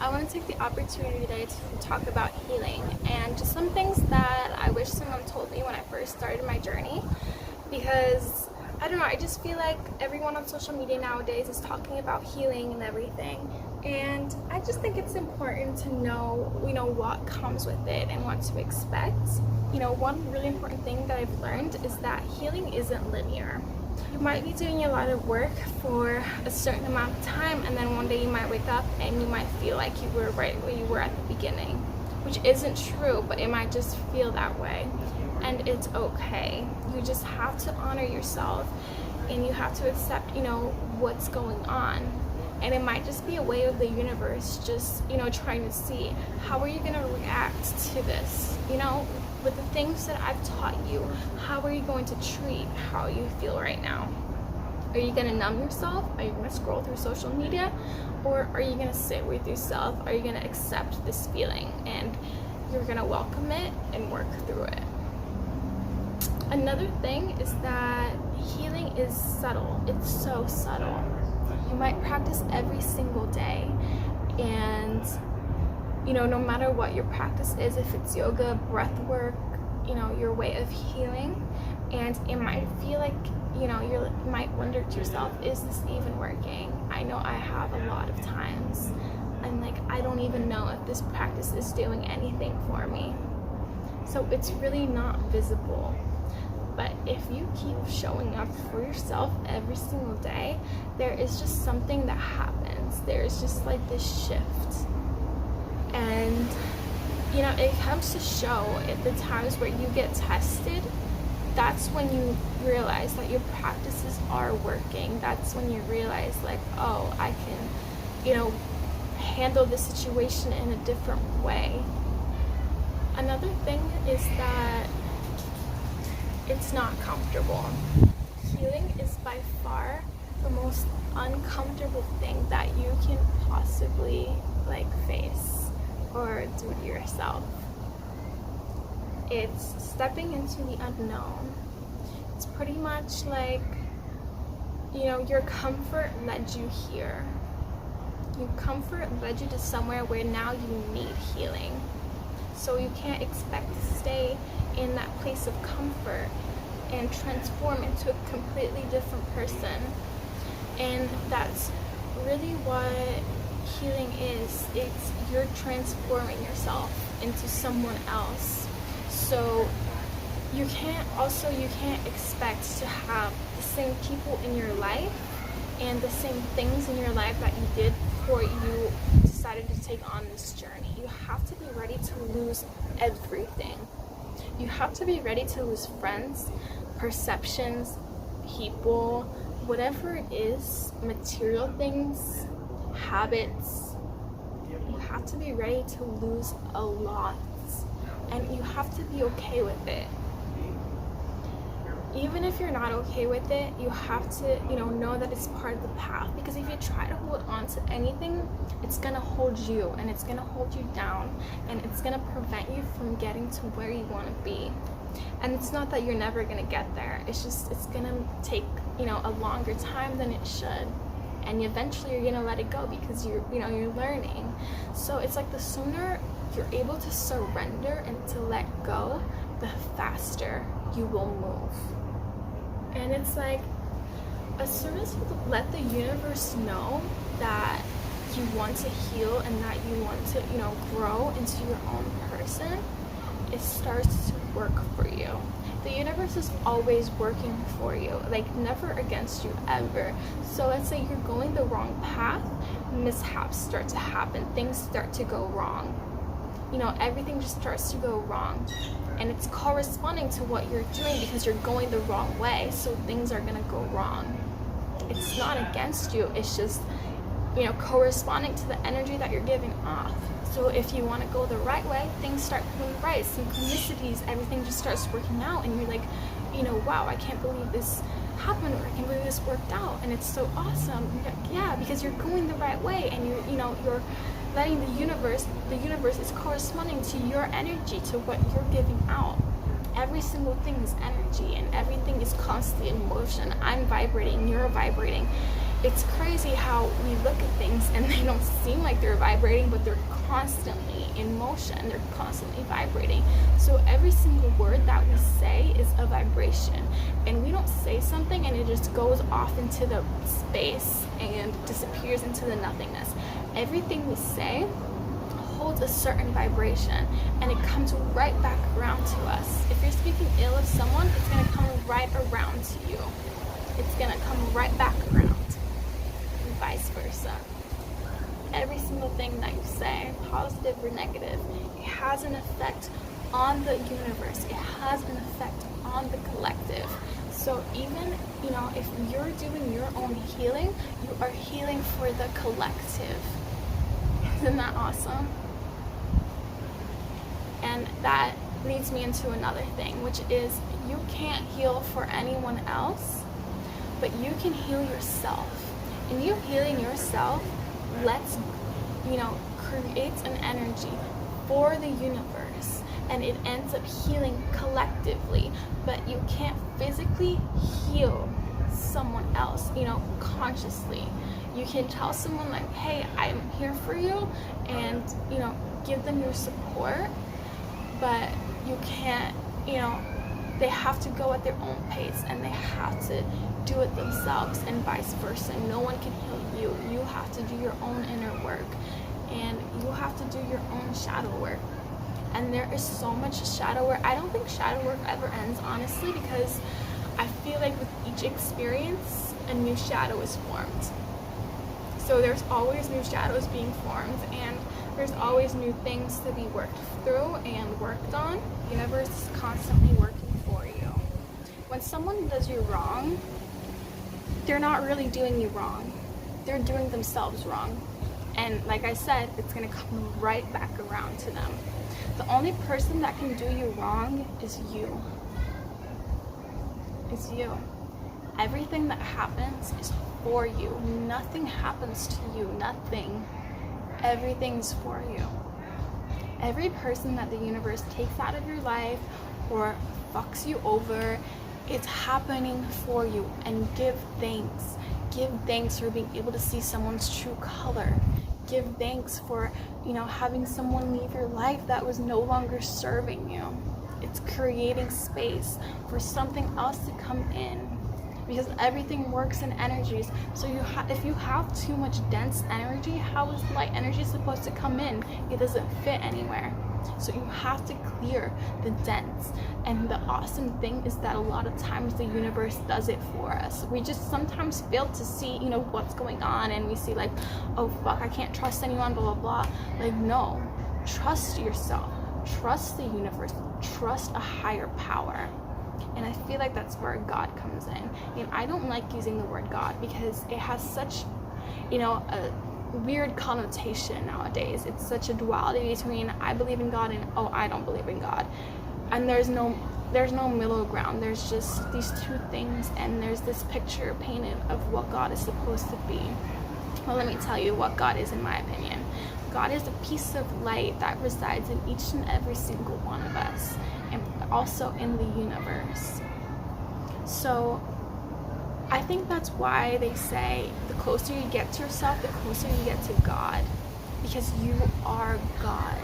I want to take the opportunity today to talk about healing and just some things that I wish someone told me when I first started my journey, because I don't know, I just feel like everyone on social media nowadays is talking about healing and everything, and I just think it's important to know, what comes with it and what to expect. One really important thing that I've learned is that healing isn't linear. You might be doing a lot of work for a certain amount of time, and then one day you might wake up and you might feel like you were right where you were at the beginning, which isn't true, but it might just feel that way, and it's okay. You just have to honor yourself, and you have to accept, what's going on. And it might just be a way of the universe just, trying to see how are you going to react to this, with the things that I've taught you. How are you going to treat how you feel right now? Are you going to numb yourself? Are you going to scroll through social media? Or are you going to sit with yourself? Are you going to accept this feeling and you're going to welcome it and work through it? Another thing is that healing is subtle. It's so subtle. You might practice every single day, and no matter what your practice is, if it's yoga, breath work, your way of healing, and it might feel like you might wonder to yourself, is this even working? I know I have a lot of times and I don't even know if this practice is doing anything for me. So it's really not visible. But if you keep showing up for yourself every single day, there is just something that happens. There's just this shift. And, it comes to show at the times where you get tested, that's when you realize that your practices are working. That's when you realize oh, I can, handle the situation in a different way. Another thing is that it's not comfortable. Healing is by far the most uncomfortable thing that you can possibly face or do to yourself. It's stepping into the unknown. It's pretty much your comfort led you here. Your comfort led you to somewhere where now you need healing. So you can't expect to stay in that place of comfort and transform into a completely different person. And that's really what healing is. It's you're transforming yourself into someone else. So you can't expect to have the same people in your life and the same things in your life that you did before you decided to take on this journey. You have to be ready to lose everything. You have to be ready to lose friends, perceptions, people, whatever it is, material things, habits. You have to be ready to lose a lot, and you have to be okay with it. Even if you're not okay with it, you have to, know that it's part of the path. Because if you try to hold on to anything, it's gonna hold you, and it's gonna hold you down, and it's gonna prevent you from getting to where you want to be. And it's not that you're never gonna get there. It's just it's gonna take a longer time than it should, and eventually you're gonna let it go because you're learning. So it's the sooner you're able to surrender and to let go, the faster you will move. And it's as soon as you let the universe know that you want to heal and that you want to, grow into your own person, it starts to work for you. The universe is always working for you, never against you, ever. So let's say you're going the wrong path, mishaps start to happen, things start to go wrong. Everything just starts to go wrong. And it's corresponding to what you're doing because you're going the wrong way, so things are gonna go wrong. It's not against you, it's just, corresponding to the energy that you're giving off. So if you want to go the right way, things start going right, synchronicities, everything just starts working out, and you're wow, I can't believe this happened, or I can't believe this worked out, and it's so awesome. Yeah, because you're going the right way, and you're letting the universe is corresponding to your energy, to what you're giving out. Every single thing is energy, and everything is constantly in motion. I'm vibrating, you're vibrating, it's crazy how we look at things and they don't seem like they're vibrating, but they're constantly in motion, they're constantly vibrating. So every single word that we say is a vibration, and we don't say something and it just goes off into the space and disappears into the nothingness. Everything we say holds a certain vibration, and it comes right back around to us. If you're speaking ill of someone, it's going to come right around to you. It's going to come right back around, and vice versa. Every single thing that you say, positive or negative, it has an effect on the universe. It has an effect on the collective. So even, if you're doing your own healing, you are healing for the collective. Isn't that awesome? And that leads me into another thing, which is you can't heal for anyone else, but you can heal yourself. And you healing yourself creates an energy for the universe, and it ends up healing collectively. But you can't physically heal someone else, consciously. You can tell someone like, hey, I'm here for you, and give them your support, but you can't, they have to go at their own pace, and they have to do it themselves, and vice versa. No one can heal you. You have to do your own inner work, and you have to do your own shadow work. And there is so much shadow work. I don't think shadow work ever ends, honestly, because I feel like with each experience, a new shadow is formed. So there's always new shadows being formed, and there's always new things to be worked through and worked on. The universe is constantly working for you. When someone does you wrong, they're not really doing you wrong. They're doing themselves wrong. And like I said, it's going to come right back around to them. The only person that can do you wrong is you. It's you. Everything that happens is for you. Nothing happens to you. Nothing. Everything's for you. Every person that the universe takes out of your life or fucks you over, it's happening for you. And give thanks. Give thanks for being able to see someone's true color. Give thanks for, having someone leave your life that was no longer serving you. It's creating space for something else to come in, because everything works in energies. So if you have too much dense energy, how is light energy supposed to come in? It doesn't fit anywhere. So you have to clear the dense. And the awesome thing is that a lot of times the universe does it for us. We just sometimes fail to see, what's going on, and we see like, oh fuck, I can't trust anyone, blah, blah, blah. Like, no, trust yourself, trust the universe, trust a higher power. And I feel like that's where God comes in. And I don't like using the word God because it has such, a weird connotation nowadays. It's such a duality between I believe in God and I don't believe in God. And there's no middle ground. There's just these two things, and there's this picture painted of what God is supposed to be. Well, let me tell you what God is in my opinion. God is a piece of light that resides in each and every single one of us, and also in the universe. So I think that's why they say the closer you get to yourself, the closer you get to God, because you are God.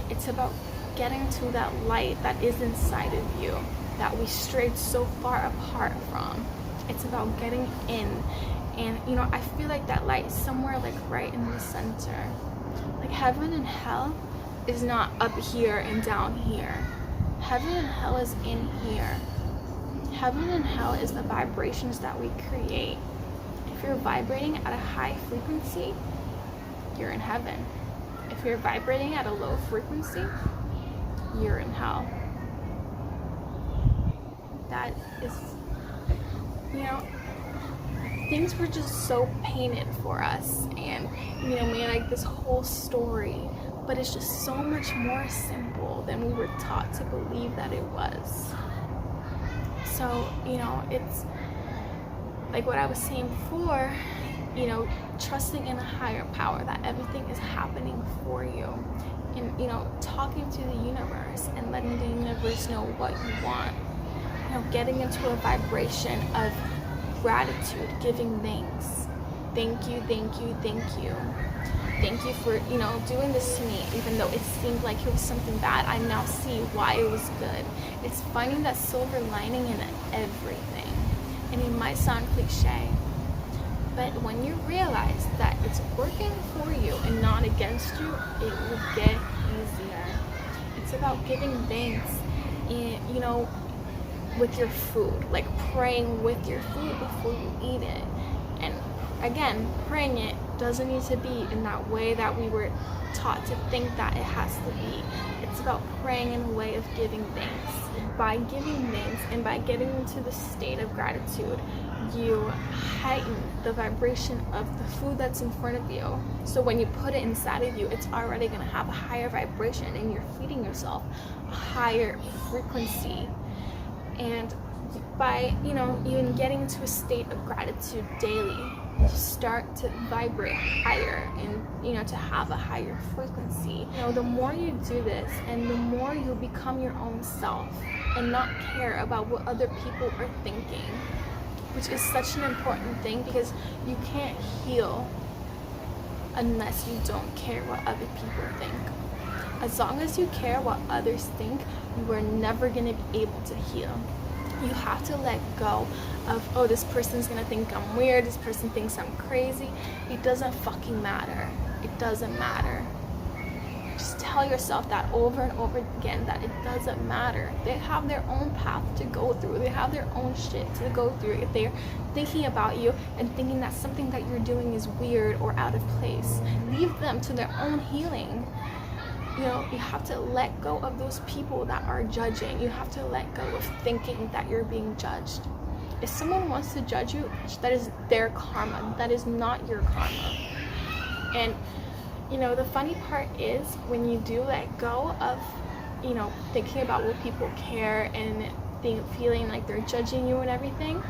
It's about getting to that light that is inside of you that we strayed so far apart from. It's about getting in. And I feel like that light is somewhere like right in the center. Like heaven and hell is not up here and down here. Heaven and hell is in here. Heaven and hell is the vibrations that we create. If you're vibrating at a high frequency, you're in heaven. If you're vibrating at a low frequency, you're in hell. That is, things were just so painted for us, and made like this whole story, but it's just so much more simple than we were taught to believe that it was. So it's like what I was saying before, trusting in a higher power, that everything is happening for you, and talking to the universe and letting the universe know what you want, getting into a vibration of gratitude, giving thanks, thank you, thank you, thank you. Thank you for, you know, doing this to me, even though it seemed like it was something bad. I now see why it was good. It's finding that silver lining in everything. And it might sound cliche, but when you realize that it's working for you and not against you, it will get easier. It's about giving thanks, and, you know, with your food, like praying with your food before you eat it. And again, praying it doesn't need to be in that way that we were taught to think that it has to be. It's about praying in a way of giving thanks. By giving thanks and by getting into the state of gratitude, you heighten the vibration of the food that's in front of you. So when you put it inside of you, it's already going to have a higher vibration, and you're feeding yourself a higher frequency. And by, you know, even getting into a state of gratitude daily, you start to vibrate higher and, you know, to have a higher frequency. You know, the more you do this and the more you become your own self and not care about what other people are thinking, which is such an important thing, because you can't heal unless you don't care what other people think. As long as you care what others think, you are never going to be able to heal. You have to let go of, oh, this person's gonna think I'm weird, this person thinks I'm crazy. It doesn't fucking matter. It doesn't matter. Just tell yourself that over and over again, that it doesn't matter. They have their own path to go through. They have their own shit to go through. If they're thinking about you and thinking that something that you're doing is weird or out of place, leave them to their own healing. You know, you have to let go of those people that are judging. You have to let go of thinking that you're being judged. If someone wants to judge you, that is their karma. That is not your karma. And, you know, the funny part is when you do let go of, you know, thinking about what people care and feeling like they're judging you and everything,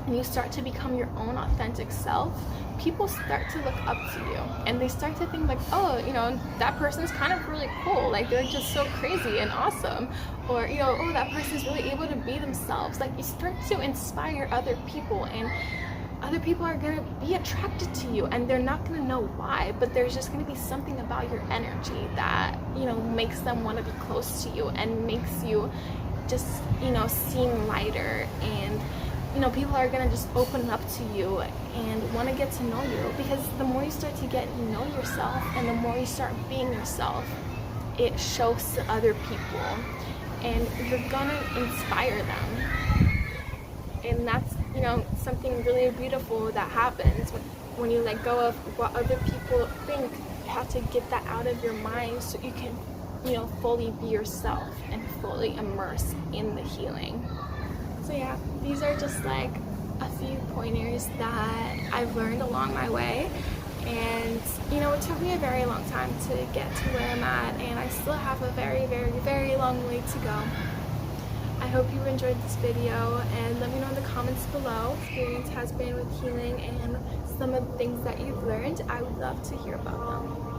and you start to become your own authentic self, people start to look up to you, and they start to think like, oh, you know, that person's kind of really cool, like they're just so crazy and awesome, or, you know, oh, that person's really able to be themselves. Like, you start to inspire other people, and other people are going to be attracted to you, and they're not going to know why, but there's just going to be something about your energy that, you know, makes them want to be close to you and makes you just, you know, seem lighter. And, you know, people are going to just open up to you and want to get to know you, because the more you start to get to know yourself and the more you start being yourself, it shows to other people, and you're going to inspire them. And that's, you know, something really beautiful that happens when you let go of what other people think. You have to get that out of your mind so you can, you know, fully be yourself and fully immerse in the healing. So yeah, these are just like a few pointers that I've learned along my way, and, you know, it took me a very long time to get to where I'm at, and I still have a very, very, very long way to go. I hope you enjoyed this video, and let me know in the comments below what your experience has been with healing and some of the things that you've learned. I would love to hear about them.